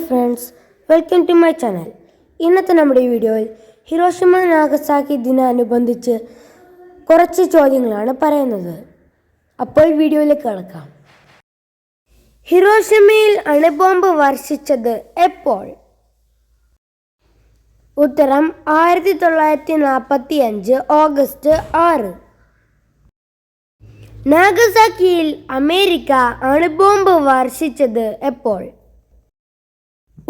Friends, welcome to my channel. ഇന്നത്തെ നമ്മുടെ ഈ വീഡിയോയിൽ ഹിരോഷിമ നാഗസാക്കി ദിനാനുബന്ധിച്ച് കുറച്ച് ചോദ്യങ്ങളാണ് പറയുന്നത്. അപ്പോൾ വീഡിയോയിലേക്ക് കടക്കാം. ഹിരോഷിമയിൽ അണുബോംബ് വർഷിച്ചത് എപ്പോൾ? ഉത്തരം 1945 ഓഗസ്റ്റ് 6. നാഗസാക്കിയിൽ അമേരിക്ക അണുബോംബ് വർഷിച്ചത് എപ്പോൾ?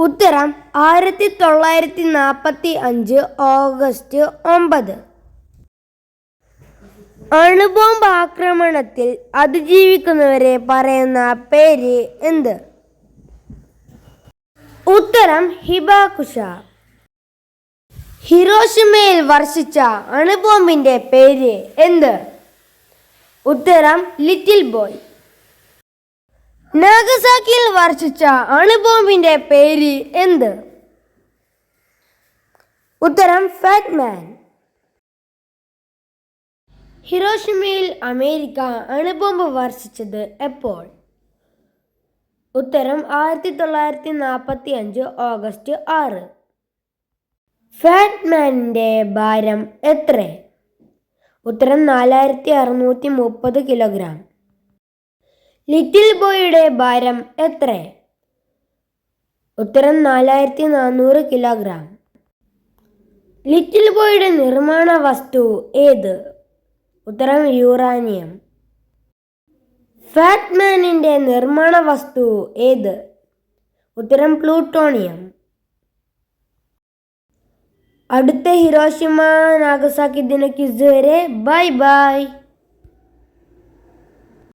ഉത്തരം 1945 ഓഗസ്റ്റ് 9. അണുബോംബ് ആക്രമണത്തിൽ അതിജീവിക്കുന്നവരെ പറയുന്ന പേര് എന്ത്? ഉത്തരം ഹിബാകുഷ. ഹിരോഷിമയിൽ വർഷിച്ച അണുബോംബിന്റെ പേര് എന്ത്? ഉത്തരം ലിറ്റിൽ ബോയ്. നാഗസാക്കിയിൽ വർഷിച്ച അണുബോംബിന്റെ പേര് എന്ത്? ഉത്തരം ഫാറ്റ് മാൻ. ഹിരോഷിമയിൽ അമേരിക്ക അണുബോംബ് വർഷിച്ചത് എപ്പോൾ? ഉത്തരം 1945 ഓഗസ്റ്റ് 6. ഫാറ്റ് മാനിന്റെ ഭാരം എത്ര? ഉത്തരം 4630 കിലോഗ്രാം. ലിറ്റിൽ ബോയുടെ ഭാരം എത്ര? ഉത്തരം 4400 കിലോഗ്രാം. ലിറ്റിൽ ബോയുടെ നിർമ്മാണ വസ്തു ഏത്? ഉത്തരം യുറാനിയം. ഫാറ്റ് മാനിന്റെ നിർമ്മാണ വസ്തു ഏത്? ഉത്തരം പ്ലൂട്ടോണിയം. അടുത്ത ഹിരോഷിമ നാഗസാക്കി ദിന ക്വിസ് വരെ ബൈ ബൈ.